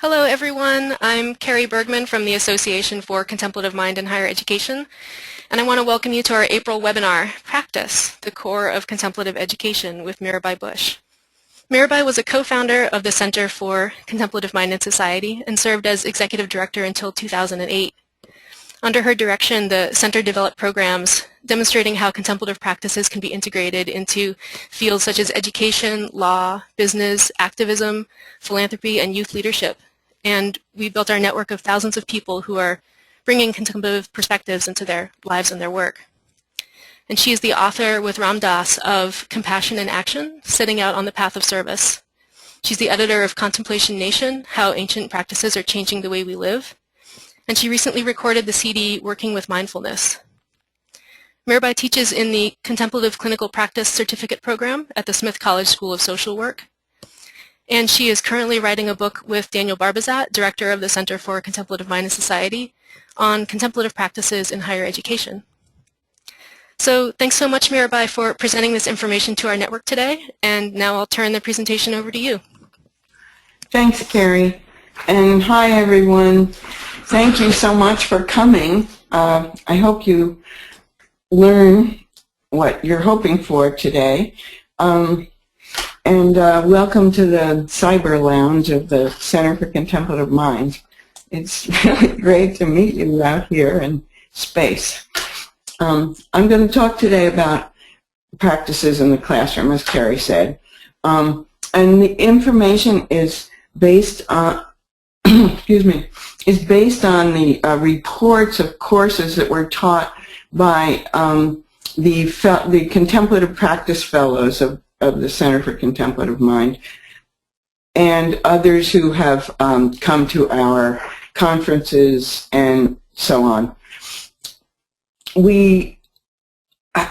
Hello everyone, I'm Carrie Bergman from the Association for Contemplative Mind in Higher Education, and I want to welcome you to our April webinar, Practice, the Core of Contemplative Education with Mirabai Bush. Mirabai was a co-founder of the Center for Contemplative Mind in Society and served as executive director until 2008. Under her direction, the center developed programs demonstrating how contemplative practices can be integrated into fields such as education, law, business, activism, philanthropy, and youth leadership. And we built our network of thousands of people who are bringing contemplative perspectives into their lives and their work. And she is the author with Ram Dass of Compassion in Action, Setting Out on the Path of Service. She's the editor of Contemplation Nation, How Ancient Practices Are Changing the Way We Live. And she recently recorded the CD Working with Mindfulness. Mirabai teaches in the Contemplative Clinical Practice Certificate Program at the Smith College School of Social Work. And she is currently writing a book with Daniel Barbazat, director of the Center for Contemplative Mind and Society, on contemplative practices in higher education. So thanks so much, Mirabai, for presenting this information to our network today. And now I'll turn the presentation over to you. Thanks, Carrie. And hi, everyone. Thank you so much for coming. I hope you learn what you're hoping for today. And welcome to the Cyber Lounge of the Center for Contemplative Mind. It's really great to meet you out here in space. I'm going to talk today about practices in the classroom, as Carrie said. And the information is based on, is based on the reports of courses that were taught by the Contemplative Practice Fellows of the Center for Contemplative Mind and others who have come to our conferences and so on.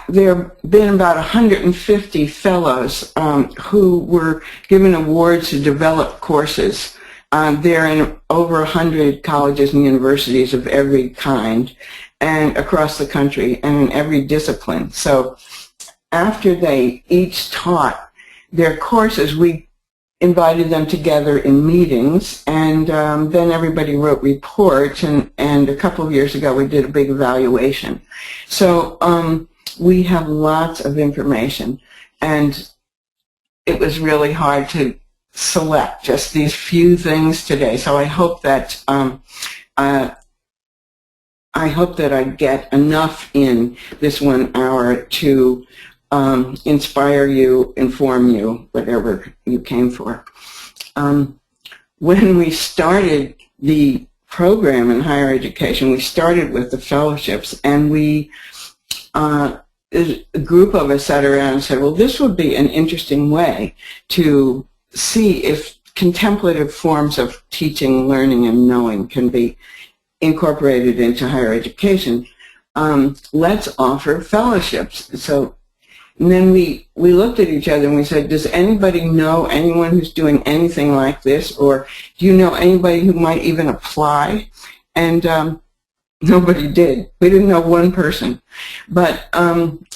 There have been about 150 fellows who were given awards to develop courses. They're in over 100 colleges and universities of every kind and across the country and in every discipline. So after they each taught their courses, we invited them together in meetings, and then everybody wrote reports, and a couple of years ago we did a big evaluation. So we have lots of information, and it was really hard to select just these few things today. So I hope that I get enough in this 1 hour to inspire you, inform you, whatever you came for. When we started the program in higher education, we started with the fellowships, and a group of us sat around and said, well, this would be an interesting way to see if contemplative forms of teaching, learning, and knowing can be incorporated into higher education. Let's offer fellowships. So, and then we looked at each other and we said, does anybody know anyone who's doing anything like this? Or do you know anybody who might even apply? And nobody did. We didn't know one person. But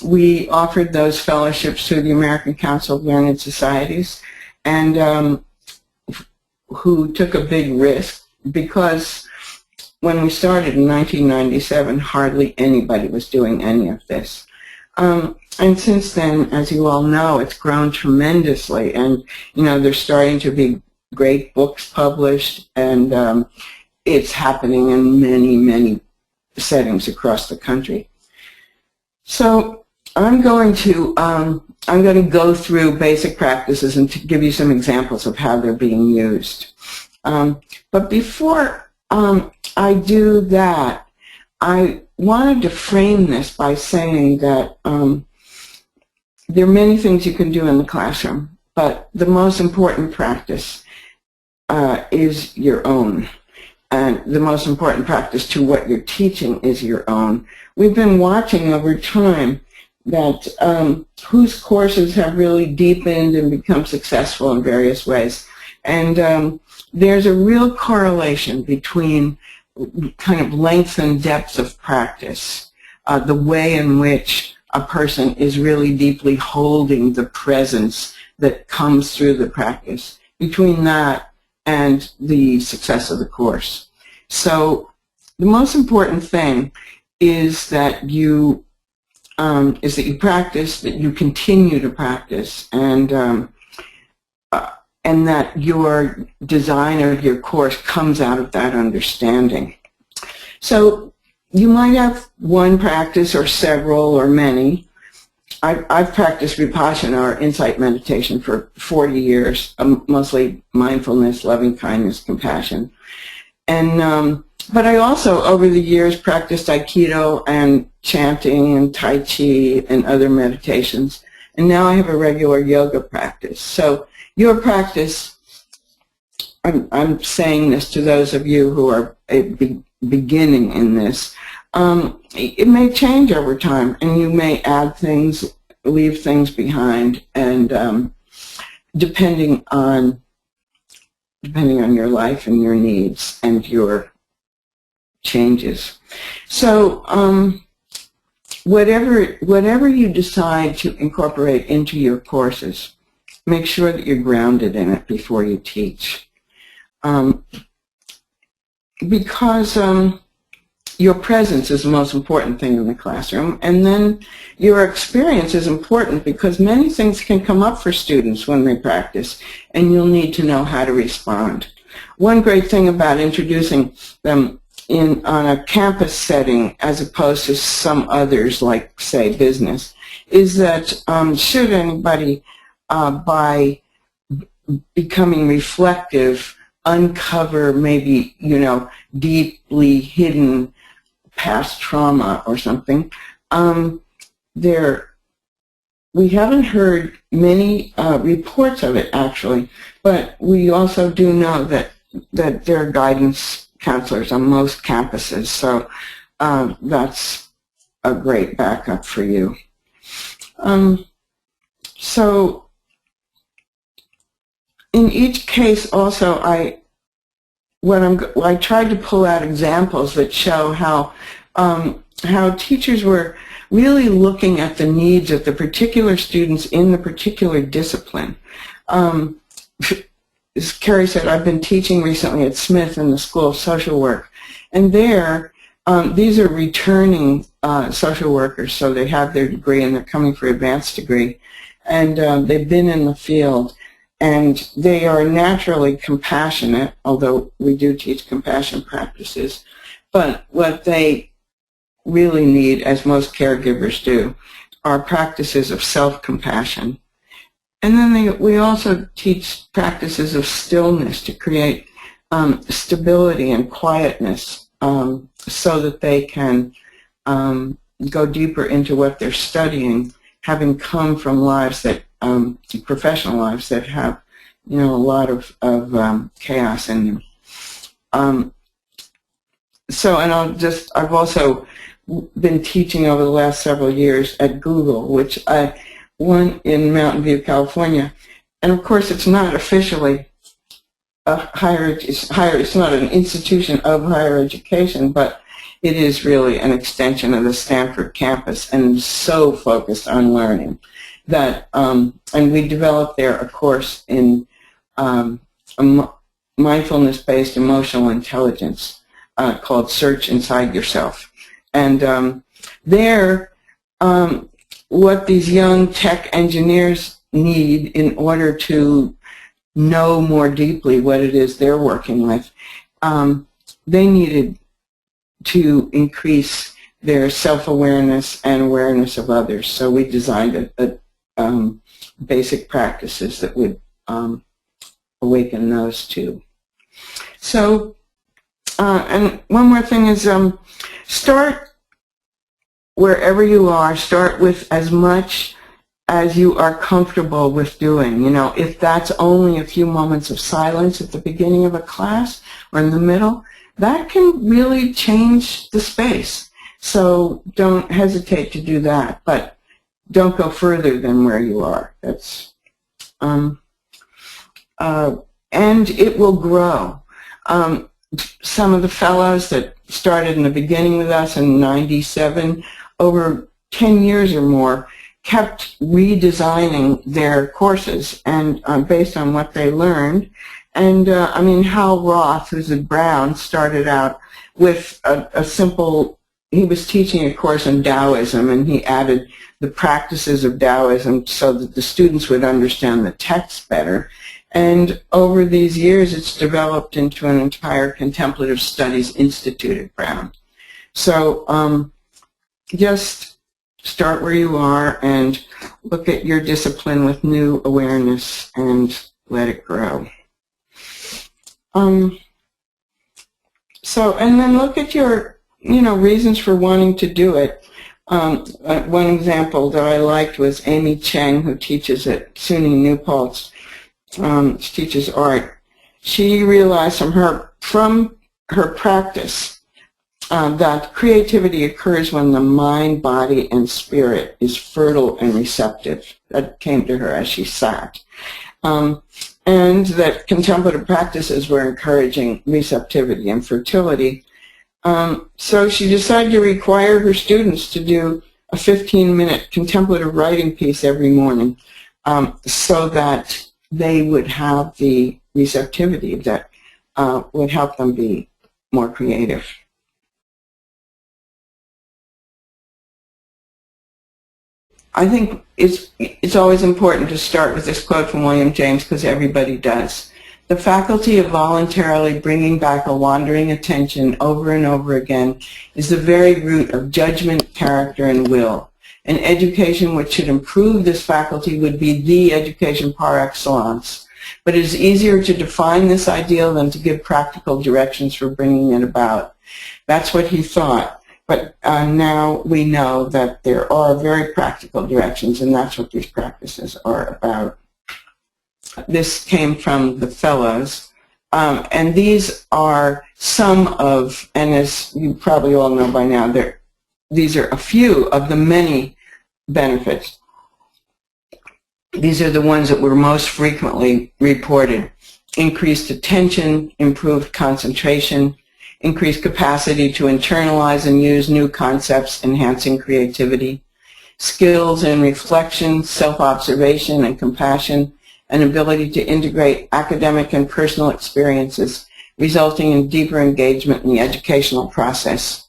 we offered those fellowships to the American Council of Learned Societies, and who took a big risk, because when we started in 1997, hardly anybody was doing any of this. And since then, as you all know, it's grown tremendously, and there's starting to be great books published, and it's happening in many, many settings across the country. So I'm going to go through basic practices and to give you some examples of how they're being used. But before I do that, I wanted to frame this by saying that there are many things you can do in the classroom, but the most important practice is your own. And the most important practice to what you're teaching is your own. We've been watching over time that whose courses have really deepened and become successful in various ways. And there's a real correlation between kind of length and depth of practice, the way in which a person is really deeply holding the presence that comes through the practice. Between that and the success of the course. So the most important thing is that you practice, that you continue to practice, and that your design of your course comes out of that understanding. So you might have one practice or several or many. I've practiced Vipassana, or insight meditation, for 40 years, mostly mindfulness, loving kindness, compassion. And but I also, over the years, practiced Aikido and chanting and Tai Chi and other meditations. And now I have a regular yoga practice. So your practice, I'm saying this to those of you who are beginning in this, it may change over time, and you may add things, leave things behind, and depending on your life and your needs and your changes. So whatever you decide to incorporate into your courses, make sure that you're grounded in it before you teach. Because your presence is the most important thing in the classroom, and then your experience is important, because many things can come up for students when they practice, and you'll need to know how to respond. One great thing about introducing them on a campus setting as opposed to some others, like, say, business, is that should anybody, by becoming reflective, uncover maybe, deeply hidden past trauma or something, we haven't heard many reports of it, actually, but we also do know that there are guidance counselors on most campuses, so that's a great backup for you. So in each case also, I tried to pull out examples that show how teachers were really looking at the needs of the particular students in the particular discipline. As Carrie said, I've been teaching recently at Smith in the School of Social Work, and there, these are returning social workers, so they have their degree and they're coming for advanced degree, and they've been in the field, and they are naturally compassionate, although we do teach compassion practices, but what they really need, as most caregivers do, are practices of self-compassion. And then we also teach practices of stillness to create stability and quietness, so that they can go deeper into what they're studying, having come from lives that, professional lives that have, a lot of chaos in them. So, and I've also been teaching over the last several years at Google, which one in Mountain View, California, and of course it's not officially it's not an institution of higher education, but it is really an extension of the Stanford campus, and so focused on learning that, and we developed there a course in mindfulness-based emotional intelligence called Search Inside Yourself, and there. What these young tech engineers need in order to know more deeply what it is they're working with, they needed to increase their self-awareness and awareness of others. So we designed basic practices that would awaken those too. So, and one more thing is start wherever you are. Start with as much as you are comfortable with doing. If that's only a few moments of silence at the beginning of a class or in the middle, that can really change the space. So don't hesitate to do that, but don't go further than where you are. That's and it will grow. Some of the fellows that started in the beginning with us in '97, over 10 years or more, kept redesigning their courses and based on what they learned, And I mean, Hal Roth, who's at Brown, started out with a simple, he was teaching a course in Taoism, and he added the practices of Taoism so that the students would understand the text better. And over these years, it's developed into an entire Contemplative Studies Institute at Brown. So just start where you are and look at your discipline with new awareness and let it grow. So, and then look at your, reasons for wanting to do it. One example that I liked was Amy Chang, who teaches at SUNY New Paltz. She teaches art. She realized from her practice that creativity occurs when the mind, body, and spirit is fertile and receptive. That came to her as she sat. And that contemplative practices were encouraging receptivity and fertility. So she decided to require her students to do a 15-minute contemplative writing piece every morning so that they would have the receptivity that would help them be more creative. I think it's always important to start with this quote from William James, because everybody does. The faculty of voluntarily bringing back a wandering attention over and over again is the very root of judgment, character, and will. An education which should improve this faculty would be the education par excellence. But it is easier to define this ideal than to give practical directions for bringing it about. That's what he thought. But now we know that there are very practical directions, and that's what these practices are about. This came from the Fellows, and these are some of, and as you probably all know by now, these are a few of the many benefits. These are the ones that were most frequently reported. Increased attention, improved concentration, increased capacity to internalize and use new concepts, enhancing creativity, skills in reflection, self-observation, and compassion, an ability to integrate academic and personal experiences, resulting in deeper engagement in the educational process,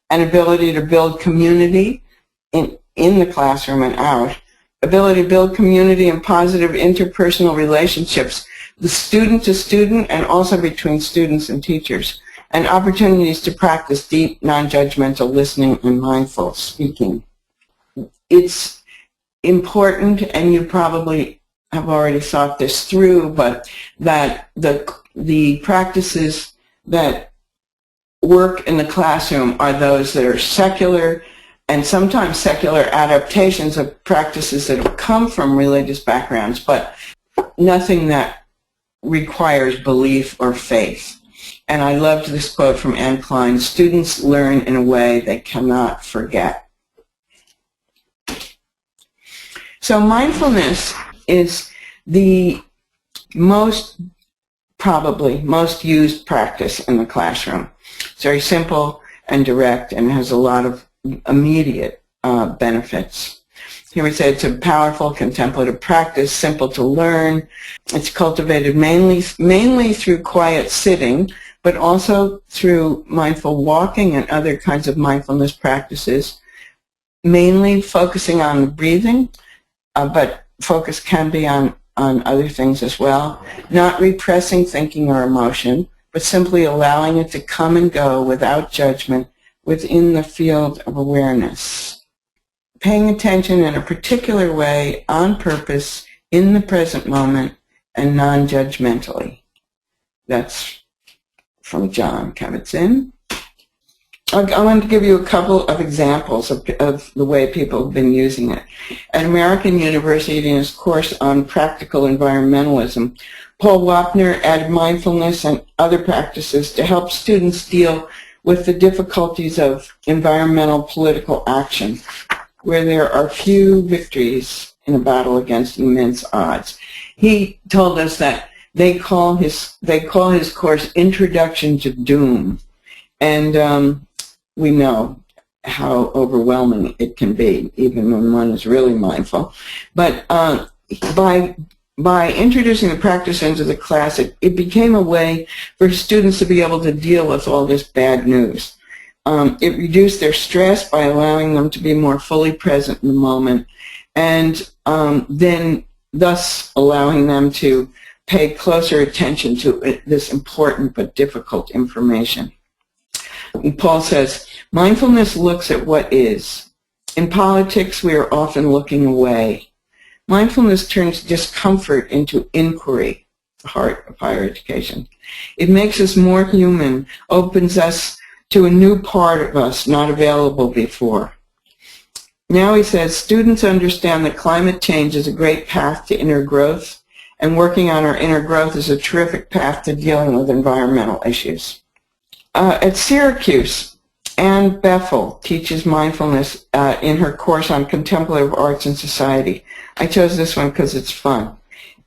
an ability to build community in the classroom and out, ability to build community and positive interpersonal relationships, the student to student and also between students and teachers, and opportunities to practice deep, non-judgmental listening and mindful speaking. It's important, and you probably have already thought this through, but that the practices that work in the classroom are those that are secular, and sometimes secular adaptations of practices that have come from religious backgrounds, but nothing that requires belief or faith. And I loved this quote from Anne Klein: students learn in a way they cannot forget. So mindfulness is the probably most used practice in the classroom. It's very simple and direct and has a lot of immediate benefits. Here we say it's a powerful contemplative practice, simple to learn. It's cultivated mainly through quiet sitting, but also through mindful walking and other kinds of mindfulness practices, mainly focusing on the breathing, but focus can be on other things as well. Not repressing thinking or emotion, but simply allowing it to come and go without judgment within the field of awareness. Paying attention in a particular way, on purpose, in the present moment, and non-judgmentally. That's from John Kabat-Zinn. I wanted to give you a couple of examples of the way people have been using it. At American University, in his course on practical environmentalism, Paul Wapner added mindfulness and other practices to help students deal with the difficulties of environmental political action, where there are few victories in a battle against immense odds. He told us that they call his course Introduction to Doom, and we know how overwhelming it can be, even when one is really mindful. But by by introducing the practice into the class, it became a way for students to be able to deal with all this bad news. It reduced their stress by allowing them to be more fully present in the moment, and then thus allowing them to pay closer attention to this important but difficult information. Paul says, mindfulness looks at what is. In politics, we are often looking away. Mindfulness turns discomfort into inquiry, the heart of higher education. It makes us more human, opens us to a new part of us not available before. Now he says, students understand that climate change is a great path to inner growth, and working on our inner growth is a terrific path to dealing with environmental issues. At Syracuse, Anne Bethel teaches mindfulness in her course on contemplative arts and society. I chose this one because it's fun.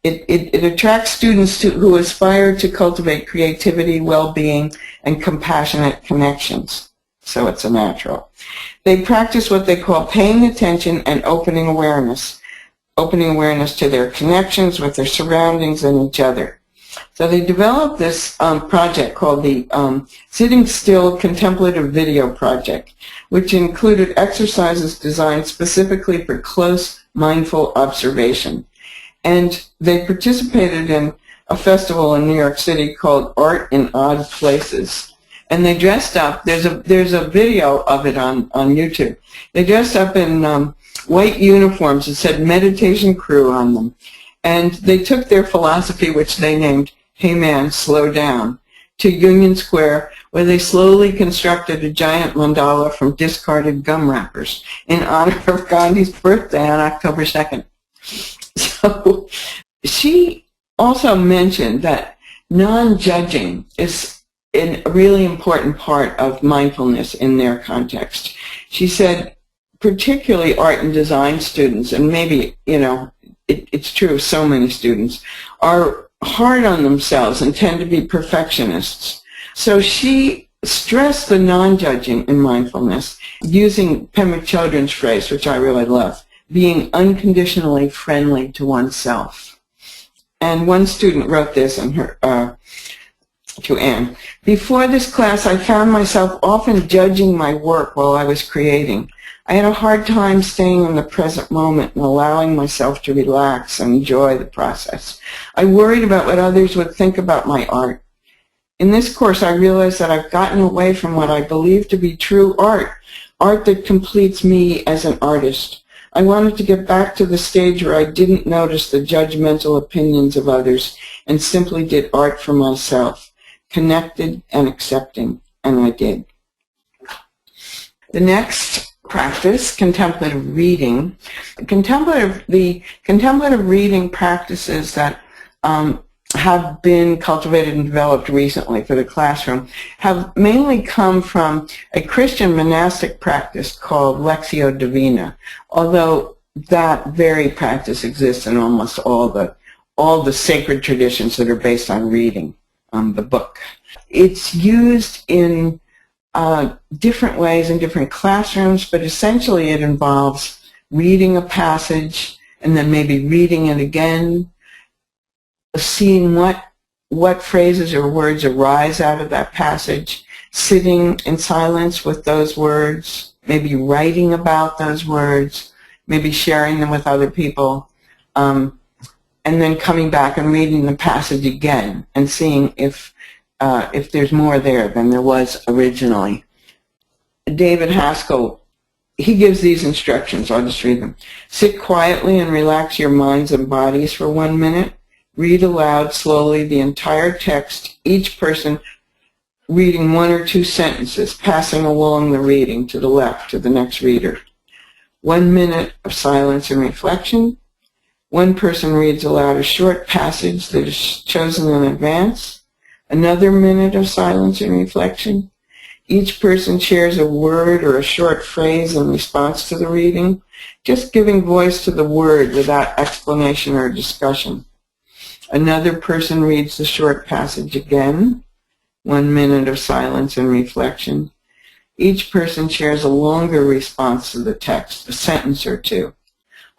It attracts students who aspire to cultivate creativity, well-being, and compassionate connections. So it's a natural. They practice what they call paying attention and opening awareness to their connections with their surroundings and each other. So they developed this project called the Sitting Still Contemplative Video Project, which included exercises designed specifically for close, mindful observation. And they participated in a festival in New York City called Art in Odd Places. And they dressed up, there's a video of it on YouTube. They dressed up in white uniforms that said meditation crew on them. And they took their philosophy, which they named, Hey Man, Slow Down, to Union Square, where they slowly constructed a giant mandala from discarded gum wrappers in honor of Gandhi's birthday on October 2nd. So she also mentioned that non-judging is a really important part of mindfulness in their context. She said, particularly art and design students, and maybe, it's true of so many students, are hard on themselves and tend to be perfectionists. So she stressed the non-judging in mindfulness using Pema Chodron's phrase, which I really love, being unconditionally friendly to oneself. And one student wrote this in her, to Anne. Before this class, I found myself often judging my work while I was creating. I had a hard time staying in the present moment and allowing myself to relax and enjoy the process. I worried about what others would think about my art. In this course, I realized that I've gotten away from what I believe to be true art that completes me as an artist. I wanted to get back to the stage where I didn't notice the judgmental opinions of others and simply did art for myself, connected and accepting, and I did. The next practice, contemplative reading. The contemplative reading practices that have been cultivated and developed recently for the classroom have mainly come from a Christian monastic practice called Lectio Divina, although that very practice exists in almost all the sacred traditions that are based on reading the book. It's used in different ways in different classrooms, but essentially it involves reading a passage and then maybe reading it again, seeing what phrases or words arise out of that passage, sitting in silence with those words, maybe writing about those words, maybe sharing them with other people, and then coming back and reading the passage again and seeing if there's more there than there was originally. David Haskell, he gives these instructions. I'll just read them. Sit quietly and relax your minds and bodies for 1 minute. Read aloud slowly the entire text, each person reading 1 or 2 sentences, passing along the reading to the left to the next reader. 1 minute of silence and reflection. One person reads aloud a short passage that is chosen in advance. Another minute of silence and reflection. Each person shares a word or a short phrase in response to the reading, just giving voice to the word without explanation or discussion. Another person reads the short passage again. 1 minute of silence and reflection. Each person shares a longer response to the text, a sentence or two.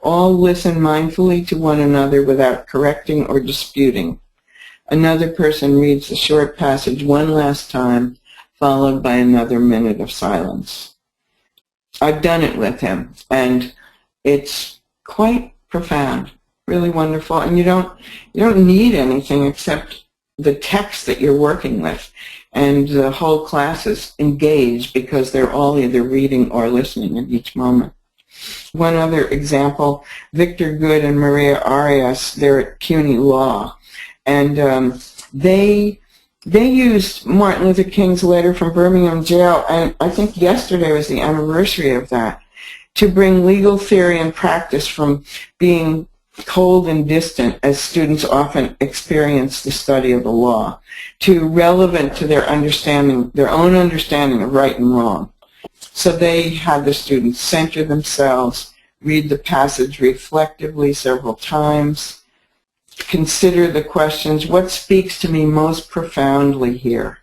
All listen mindfully to one another without correcting or disputing. Another person reads the short passage one last time, followed by another minute of silence. I've done it with him, and it's quite profound, really wonderful. And you don't need anything except the text that you're working with, and the whole class is engaged because they're all either reading or listening at each moment. One other example, Victor Good and Maria Arias, they're at CUNY Law, and they used Martin Luther King's letter from Birmingham jail, and I think yesterday was the anniversary of that, to bring legal theory and practice from being cold and distant, as students often experience the study of the law, to relevant to their understanding, their own understanding of right and wrong. So they had the students center themselves, read the passage reflectively several times, consider the questions, what speaks to me most profoundly here,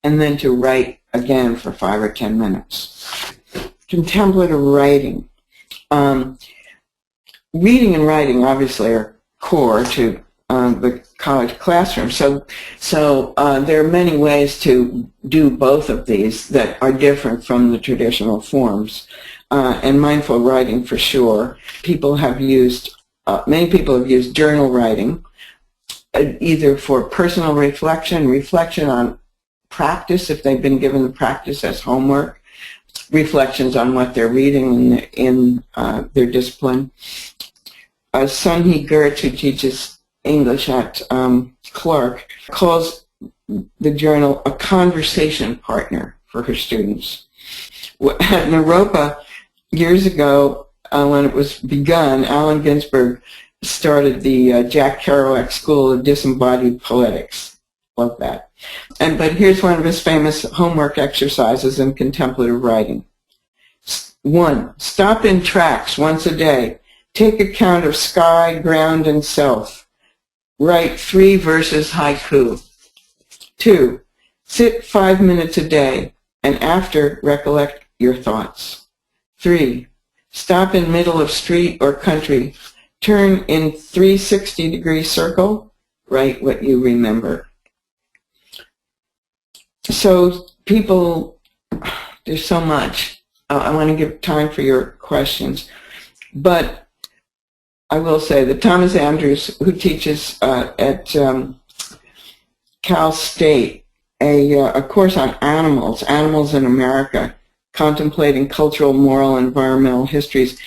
and then to write again for 5 or 10 minutes. Contemplative writing. Reading and writing obviously are core to the college classroom. So there are many ways to do both of these that are different from the traditional forms. And mindful writing for sure. Many people have used journal writing, either for personal reflection on practice, if they've been given the practice as homework, reflections on what they're reading in their discipline. Sunhee Gertz, who teaches English at Clark, calls the journal a conversation partner for her students. At Naropa, years ago, when it was begun, Allen Ginsberg started the Jack Kerouac School of Disembodied Poetics. Love that. But here's one of his famous homework exercises in contemplative writing. 1. Stop in tracks once a day. Take account of sky, ground, and self. Write 3 verses haiku. 2. Sit 5 minutes a day, and after, recollect your thoughts. 3. Stop in middle of street or country. Turn in 360-degree circle. Write what you remember. So people, there's so much. I want to give time for your questions. But I will say that Thomas Andrews, who teaches at Cal State, a course on animals in America, contemplating cultural, moral, and environmental histories,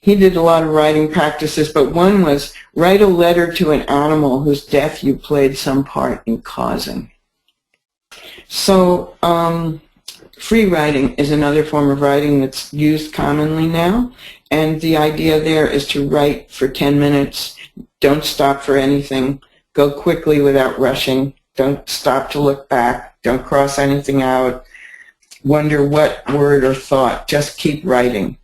he did a lot of writing practices, but one was write a letter to an animal whose death you played some part in causing. So free writing is another form of writing that's used commonly now, and the idea there is to write for 10 minutes, don't stop for anything, go quickly without rushing, don't stop to look back, don't cross anything out, wonder what word or thought, just keep writing.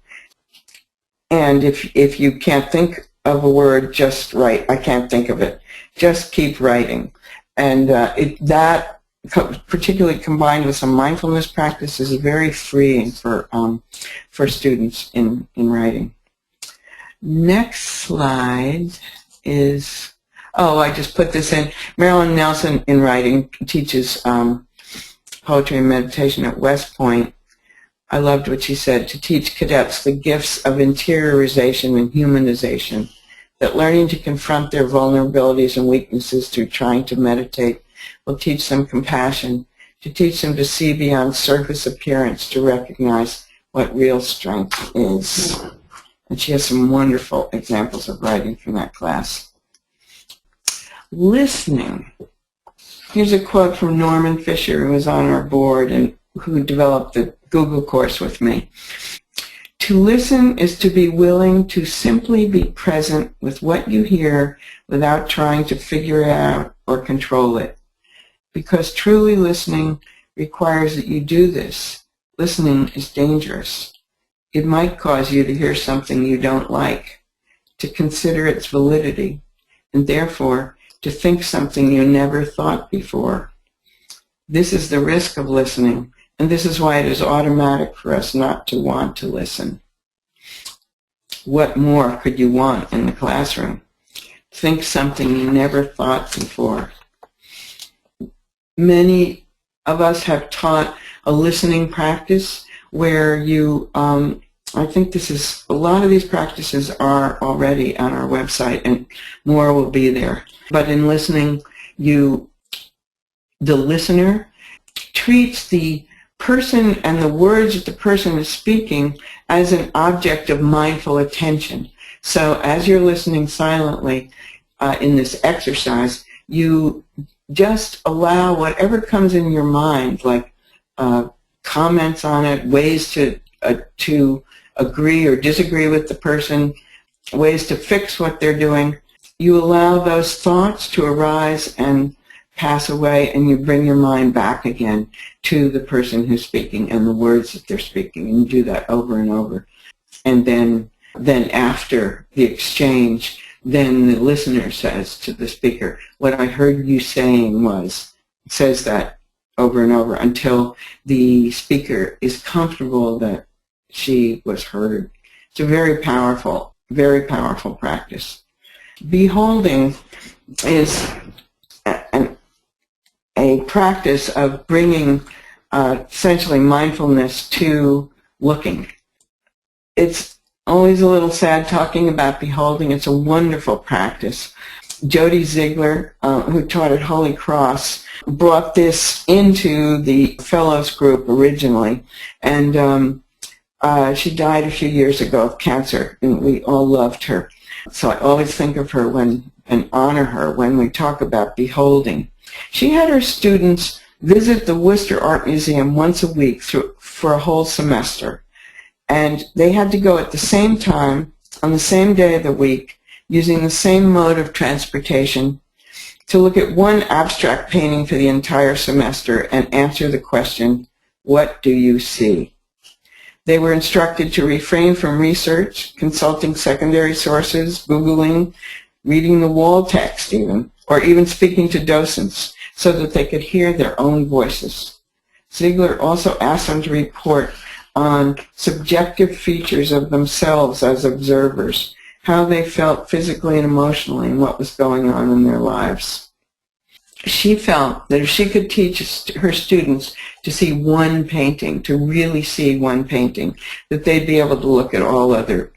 And if you can't think of a word, just write. I can't think of it. Just keep writing. And that, particularly combined with some mindfulness practice, is very freeing for students in writing. Next slide is, I just put this in. Marilyn Nelson in writing teaches poetry and meditation at West Point. I loved what she said, to teach cadets the gifts of interiorization and humanization, that learning to confront their vulnerabilities and weaknesses through trying to meditate will teach them compassion, to teach them to see beyond surface appearance, to recognize what real strength is. And she has some wonderful examples of writing from that class. Listening. Here's a quote from Norman Fisher, who was on our board and who developed the Google course with me. To listen is to be willing to simply be present with what you hear without trying to figure it out or control it. Because truly listening requires that you do this. Listening is dangerous. It might cause you to hear something you don't like, to consider its validity, and therefore to think something you never thought before. This is the risk of listening, and this is why it is automatic for us not to want to listen. What more could you want in the classroom? Think something you never thought before. Many of us have taught a listening practice where you, I think a lot of these practices are already on our website and more will be there. But in listening, the listener treats the person and the words that the person is speaking as an object of mindful attention. So as you're listening silently in this exercise, you just allow whatever comes in your mind, like comments on it, ways to agree or disagree with the person, ways to fix what they're doing. You allow those thoughts to arise and pass away, and you bring your mind back again to the person who's speaking and the words that they're speaking, and you do that over and over. And then after the exchange, then the listener says to the speaker, what I heard you saying says that over and over until the speaker is comfortable that she was heard. It's a very powerful practice. Beholding is a practice of bringing essentially mindfulness to looking. It's always a little sad talking about beholding. It's a wonderful practice. Jody Ziegler, who taught at Holy Cross, brought this into the Fellows group originally, and she died a few years ago of cancer, and we all loved her. So I always think of her and honor her when we talk about beholding. She had her students visit the Worcester Art Museum once a week for a whole semester. And they had to go at the same time, on the same day of the week, using the same mode of transportation, to look at one abstract painting for the entire semester and answer the question, what do you see? They were instructed to refrain from research, consulting secondary sources, Googling, reading the wall text even, or even speaking to docents so that they could hear their own voices. Ziegler also asked them to report on subjective features of themselves as observers, how they felt physically and emotionally and what was going on in their lives. She felt that if she could teach her students to see one painting, to really see one painting, that they'd be able to look at all other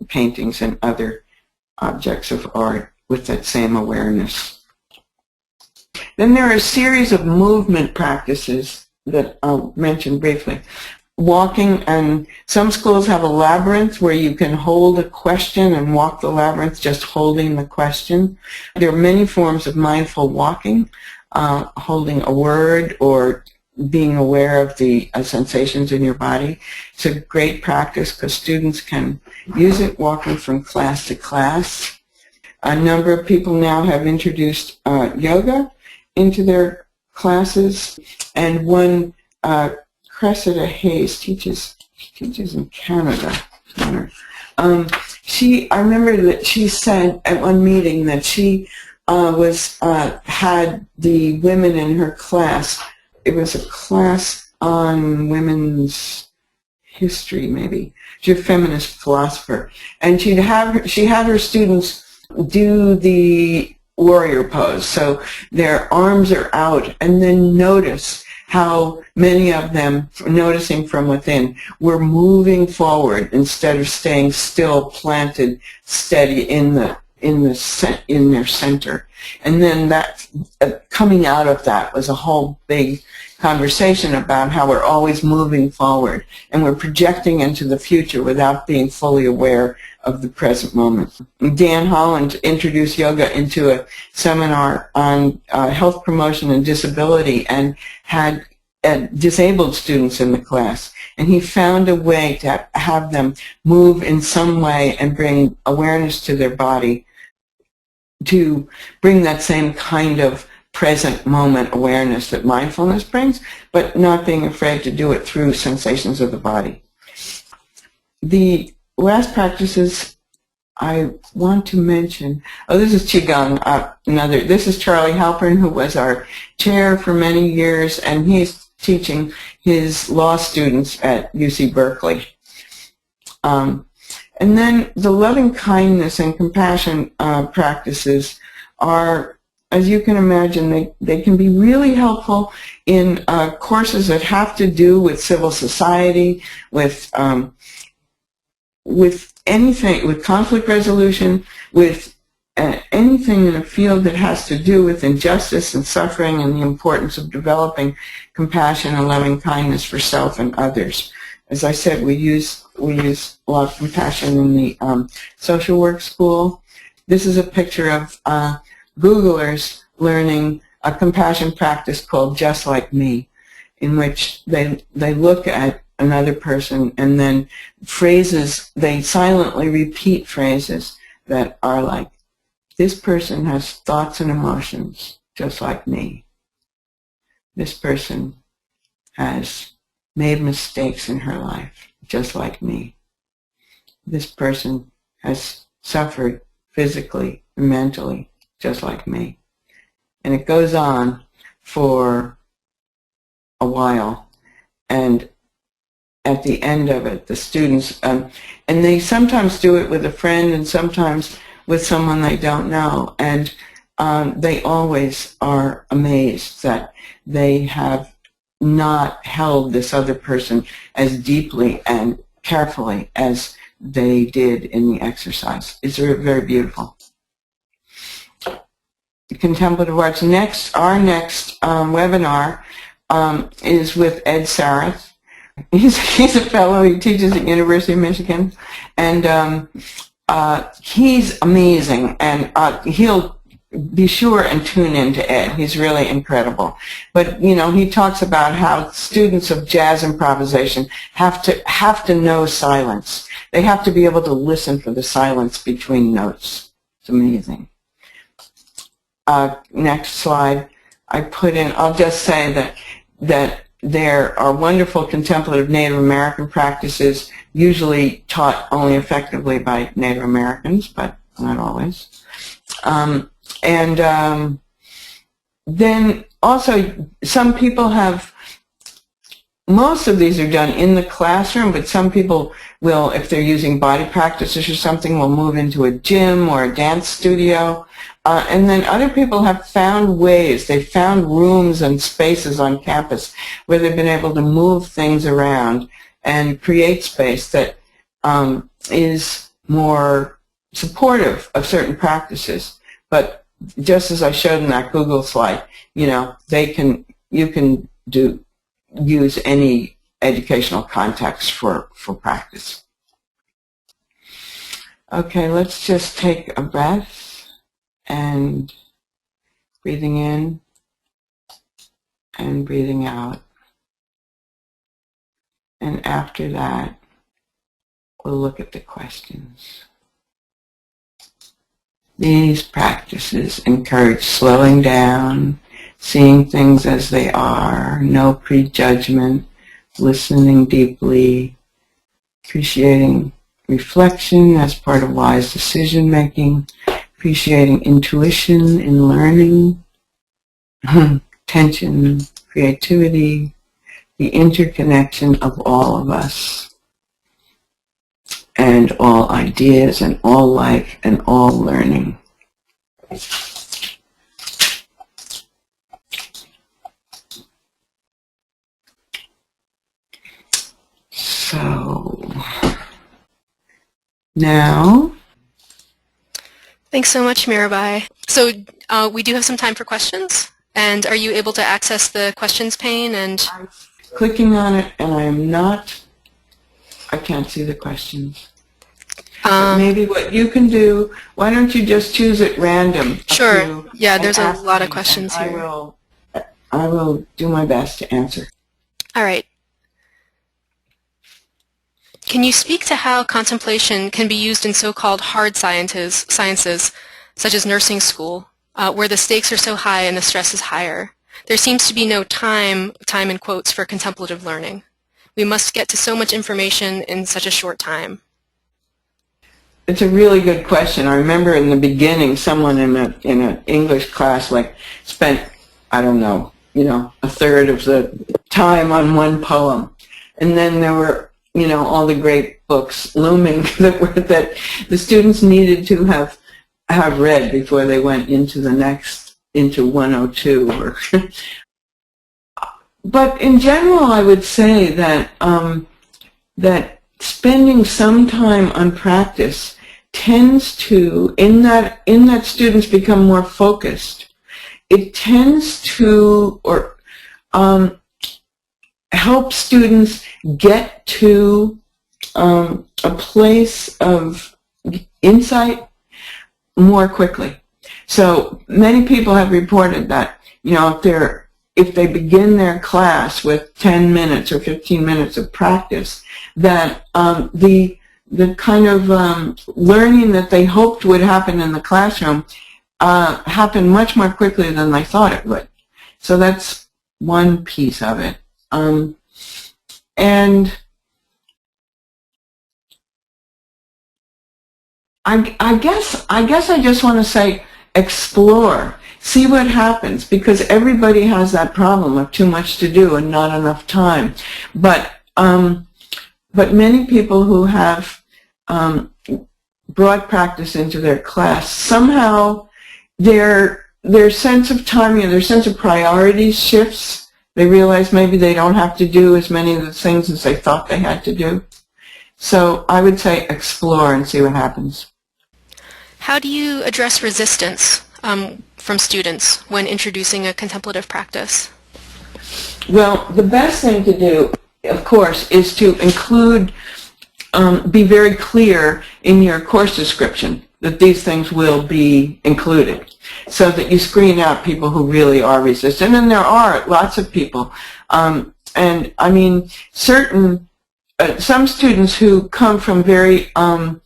paintings and other objects of art with that same awareness. Then there are a series of movement practices that I'll mention briefly. Walking, and some schools have a labyrinth where you can hold a question and walk the labyrinth just holding the question. There are many forms of mindful walking, holding a word or being aware of the sensations in your body. It's a great practice because students can use it walking from class to class. A number of people now have introduced yoga into their classes, and one Cressida Hayes teaches in Canada. I remember that she said at one meeting that she had the women in her class. It was a class on women's history, maybe. She's a feminist philosopher, and she had her students do the warrior pose. So their arms are out, and then notice how many of them, noticing from within, were moving forward instead of staying still, planted, steady in their center. And then that coming out of that was a whole big conversation about how we're always moving forward and we're projecting into the future without being fully aware of the present moment. Dan Holland introduced yoga into a seminar on health promotion and disability and had disabled students in the class. And he found a way to have them move in some way and bring awareness to their body to bring that same kind of present moment awareness that mindfulness brings, but not being afraid to do it through sensations of the body. The last practices I want to mention, this is Qigong, this is Charlie Halpern, who was our chair for many years, and he's teaching his law students at UC Berkeley. And then the loving kindness and compassion practices are, as you can imagine, they can be really helpful in courses that have to do with civil society, with anything, with conflict resolution, with anything in a field that has to do with injustice and suffering and the importance of developing compassion and loving kindness for self and others. As I said, we use a lot of compassion in the social work school. This is a picture of Googlers learning a compassion practice called Just Like Me, in which they look at another person and then they silently repeat phrases that are like, this person has thoughts and emotions just like me. This person has made mistakes in her life just like me. This person has suffered physically and mentally just like me. And it goes on for a while. And at the end of it, the students, and they sometimes do it with a friend and sometimes with someone they don't know. And they always are amazed that they have not held this other person as deeply and carefully as they did in the exercise. It's very beautiful. Contemplative Arts. Our next webinar is with Ed Sarath. He's a fellow. He teaches at University of Michigan, and he's amazing. And he'll be sure and tune in to Ed. He's really incredible. But he talks about how students of jazz improvisation have to know silence. They have to be able to listen for the silence between notes. It's amazing. Next slide. I'll just say that there are wonderful contemplative Native American practices, usually taught only effectively by Native Americans, but not always. Then also some people most of these are done in the classroom, but some people will, if they're using body practices or something, will move into a gym or a dance studio. And then other people have found ways, they've found rooms and spaces on campus where they've been able to move things around and create space that is more supportive of certain practices. But just as I showed in that Google slide, you can use any educational context for practice. Okay, let's just take a breath and breathing in and breathing out. And after that, we'll look at the questions. These practices encourage slowing down, seeing things as they are, no prejudgment, listening deeply, appreciating reflection as part of wise decision making, appreciating intuition in learning, tension, creativity, the interconnection of all of us, and all ideas, and all life, and all learning. So, now... Thanks so much, Mirabai. So we do have some time for questions. And are you able to access the questions pane? And I'm clicking on it, and I can't see the questions. But maybe what you can do, why don't you just choose at random? Sure. Yeah, there's a lot of questions here. I will do my best to answer. All right. Can you speak to how contemplation can be used in so-called hard sciences, such as nursing school, where the stakes are so high and the stress is higher? There seems to be no time in quotes, for contemplative learning. We must get to so much information in such a short time. It's a really good question. I remember in the beginning, someone in an English class spent, I don't know, a third of the time on one poem, and then there were all the great books looming that the students needed to have read before they went into into 102. But in general, I would say that that spending some time on practice tends to, in that students become more focused, it tends to help students get to a place of insight more quickly. So many people have reported that, if they begin their class with 10 minutes or 15 minutes of practice, that the kind of learning that they hoped would happen in the classroom happened much more quickly than they thought it would. So that's one piece of it. And I guess I just want to say explore. See what happens, because everybody has that problem of too much to do and not enough time. But many people who have brought practice into their class, somehow their sense of timing, their sense of priorities shifts. They realize maybe they don't have to do as many of the things as they thought they had to do. So I would say explore and see what happens. How do you address resistance from students when introducing a contemplative practice? Well, the best thing to do, of course, is to include, be very clear in your course description that these things will be included, so that you screen out people who really are resistant. And there are lots of people. And I mean, some students who come from very, from,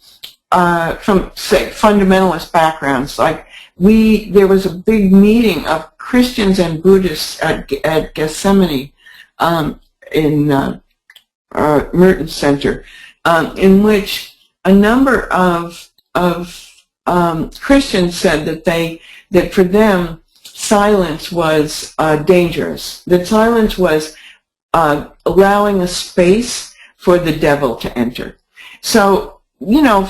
say, fundamentalist backgrounds, like there was a big meeting of Christians and Buddhists at Gethsemane in Merton Center, in which a number of Christians said that for them silence was dangerous. That silence was allowing a space for the devil to enter. So,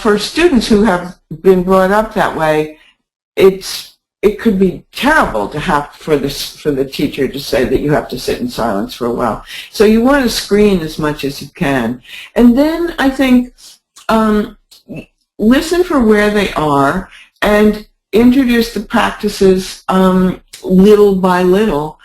for students who have been brought up that way, it could be terrible to have for the teacher to say that you have to sit in silence for a while. So you want to screen as much as you can, and then I think listen for where they are and introduce the practices little by little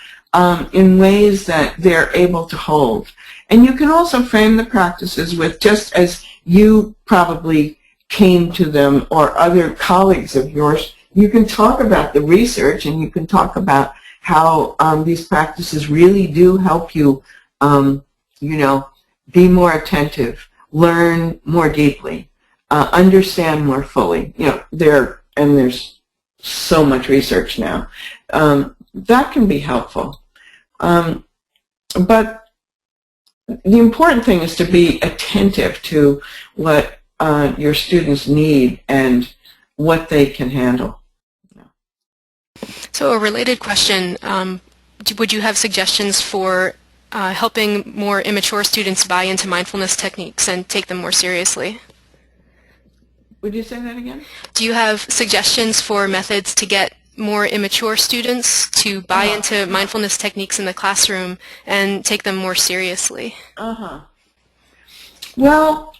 in ways that they're able to hold. And you can also frame the practices with, just as you probably came to them or other colleagues of yours, you can talk about the research, and you can talk about how these practices really do help you, be more attentive, learn more deeply, understand more fully. There's so much research now. That can be helpful. But the important thing is to be attentive to what your students need and what they can handle. So a related question, would you have suggestions for helping more immature students buy into mindfulness techniques and take them more seriously? Would you say that again? Do you have suggestions for methods to get more immature students to buy into mindfulness techniques in the classroom and take them more seriously? Well,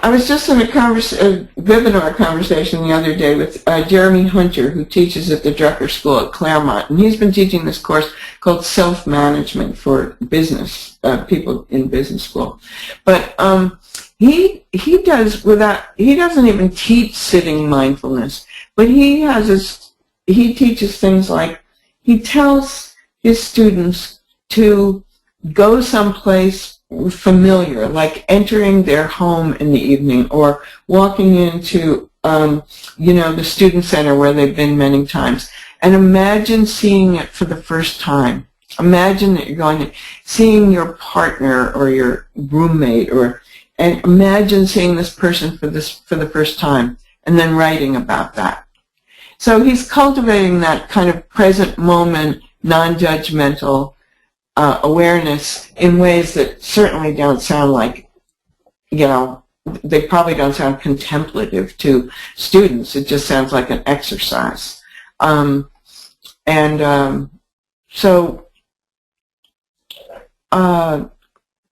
I was just in a webinar conversation the other day with Jeremy Hunter, who teaches at the Drucker School at Claremont, and he's been teaching this course called Self-Management for business, people in business school. But he doesn't even teach sitting mindfulness, but he teaches things like, he tells his students to go someplace familiar, like entering their home in the evening or walking into the student center where they've been many times, and imagine seeing it for the first time. Imagine that you're seeing your partner or your roommate, and imagine seeing this person for the first time, and then writing about that. So he's cultivating that kind of present moment, non-judgmental awareness in ways that certainly don't sound like, they probably don't sound contemplative to students. It just sounds like an exercise. So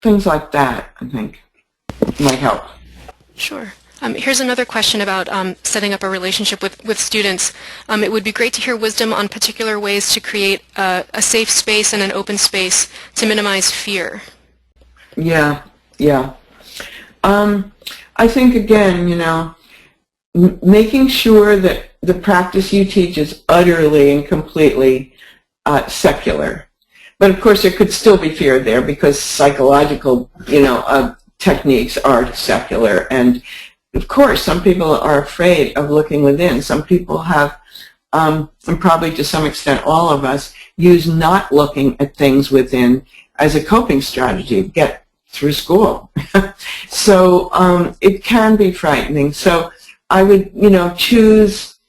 things like that, I think, might help. Sure. Here's another question about setting up a relationship with students. It would be great to hear wisdom on particular ways to create a safe space and an open space to minimize fear. Yeah. I think, again, making sure that the practice you teach is utterly and completely secular. But of course, there could still be fear there because psychological, techniques are secular. And of course, some people are afraid of looking within. Some people have, and probably to some extent all of us, use not looking at things within as a coping strategy to get through school. So it can be frightening. So I would, choose,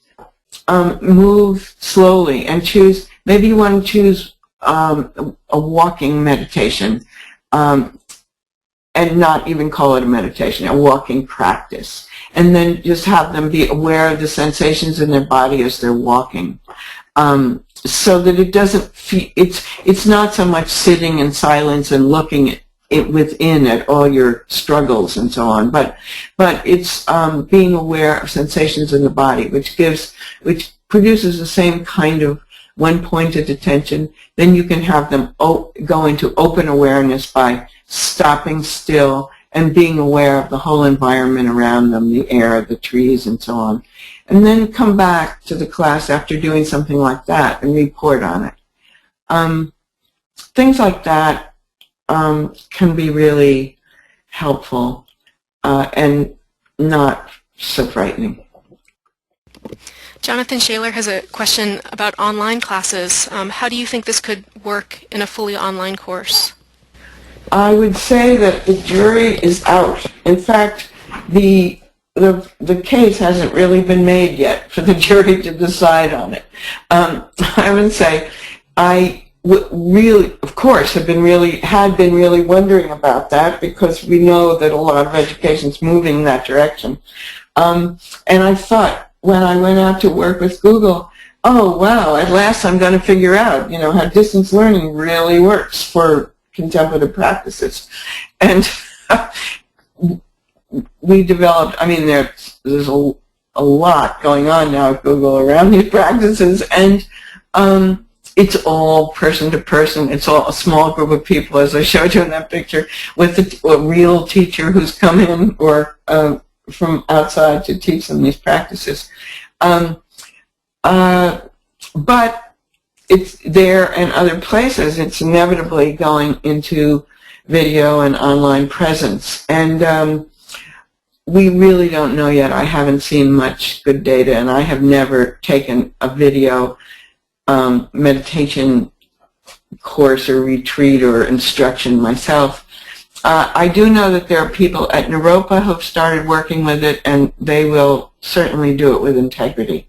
move slowly and choose, maybe you want to choose a walking meditation, and not even call it a meditation, a walking practice. And then just have them be aware of the sensations in their body as they're walking. So that it doesn't feel, it's not so much sitting in silence and looking at it within at all your struggles and so on, but it's being aware of sensations in the body, which produces the same kind of one-pointed attention. Then you can have them go into open awareness by stopping still and being aware of the whole environment around them, the air, the trees, and so on. And then come back to the class after doing something like that and report on it. Things like that can be really helpful and not so frightening. Jonathan Shaler has a question about online classes. How do you think this could work in a fully online course? I would say that the jury is out. In fact, the case hasn't really been made yet for the jury to decide on it. I would say I really, of course, had been really wondering about that because we know that a lot of education's moving in that direction. And I thought when I went out to work with Google, oh wow, at last I'm going to figure out, how distance learning really works for contemplative practices. And we developed, there's a lot going on now at Google around these practices, and it's all person to person. It's all a small group of people, as I showed you in that picture, with a real teacher who's come in or from outside to teach them these practices. But it's there and other places. It's inevitably going into video and online presence. And we really don't know yet. I haven't seen much good data, and I have never taken a video meditation course or retreat or instruction myself. I do know that there are people at Naropa who have started working with it, and they will certainly do it with integrity.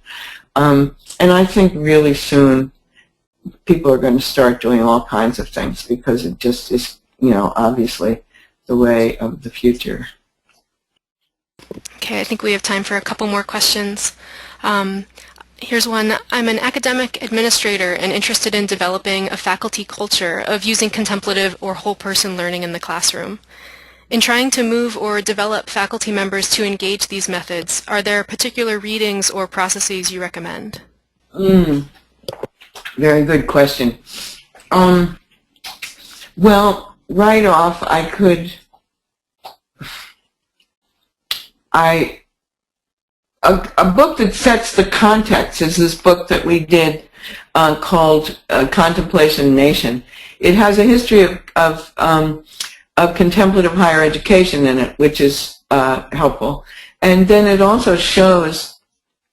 And I think really soon people are going to start doing all kinds of things because it just is, obviously the way of the future. Okay, I think we have time for a couple more questions. Here's one. I'm an academic administrator and interested in developing a faculty culture of using contemplative or whole person learning in the classroom. In trying to move or develop faculty members to engage these methods, are there particular readings or processes you recommend? Very good question. Well, right off, a book that sets the context is this book that we did called Contemplation Nation. It has a history of contemplative higher education in it, which is helpful. And then it also shows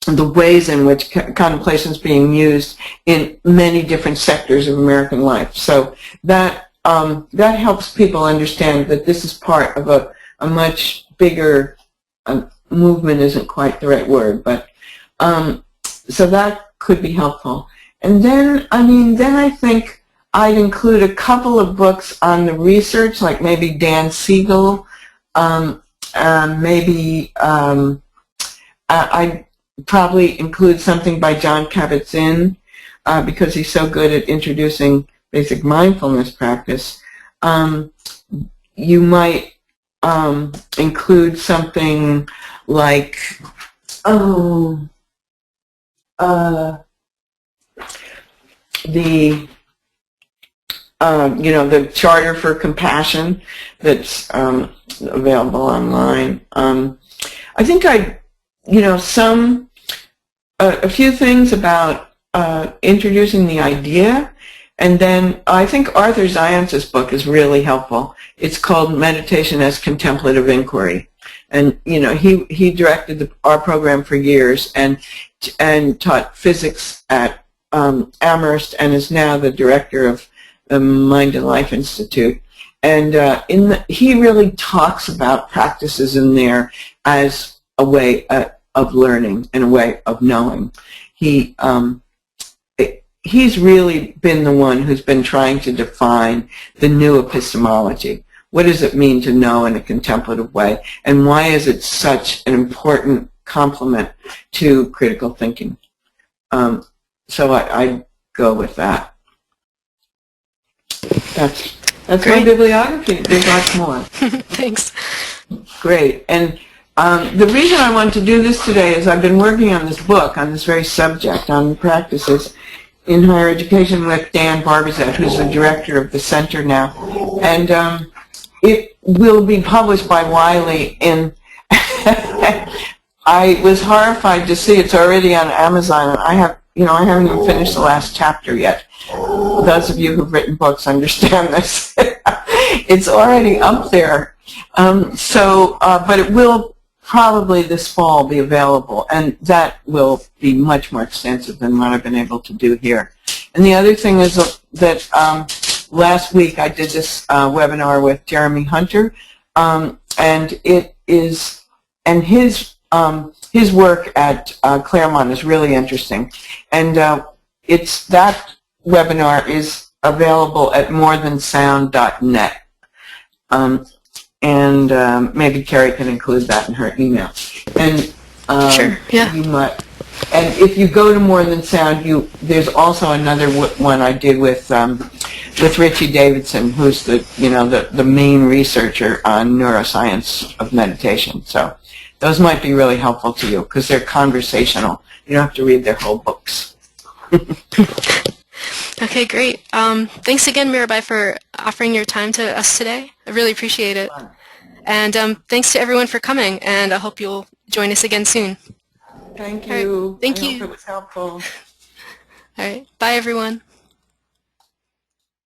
the ways in which contemplation is being used in many different sectors of American life. So that helps people understand that this is part of a much bigger movement. Isn't quite the right word, but so that could be helpful. And then, I think I'd include a couple of books on the research, like maybe Dan Siegel, maybe I'd probably include something by John Kabat-Zinn, because he's so good at introducing basic mindfulness practice. You might include something like, the the Charter for Compassion that's available online. I think a few things about introducing the idea, and then I think Arthur Zience's book is really helpful. It's called Meditation as Contemplative Inquiry, and he directed our program for years and taught physics at Amherst and is now the director of the Mind and Life Institute. And he really talks about practices in there as a way of learning and a way of knowing. He's really been the one who's been trying to define the new epistemology. What does it mean to know in a contemplative way, and why is it such an important complement to critical thinking? So I go with that. That's my bibliography. There's lots more. Thanks. Great. And the reason I wanted to do this today is I've been working on this book, on this very subject, on practices in higher education with Dan Barbizet, who's the director of the center now. And it will be published by Wiley in... I was horrified to see it's already on Amazon, and I haven't even finished the last chapter yet. Those of you who've written books understand this. It's already up there. But it will probably this fall be available, and that will be much more extensive than what I've been able to do here. And the other thing is that last week I did this webinar with Jeremy Hunter, and his work at Claremont is really interesting, and that webinar is available at morethansound.net, and maybe Carrie can include that in her email. And Sure. Yeah. you might. And if you go to More Than Sound, there's also another one I did with Richie Davidson, who's the main researcher on neuroscience of meditation. So those might be really helpful to you because they're conversational. You don't have to read their whole books. Okay, great. Thanks again, Mirabai, for offering your time to us today. I really appreciate it. And thanks to everyone for coming, and I hope you'll join us again soon. Thank you. Right. Thank you. I hope it was helpful. All right. Bye, everyone.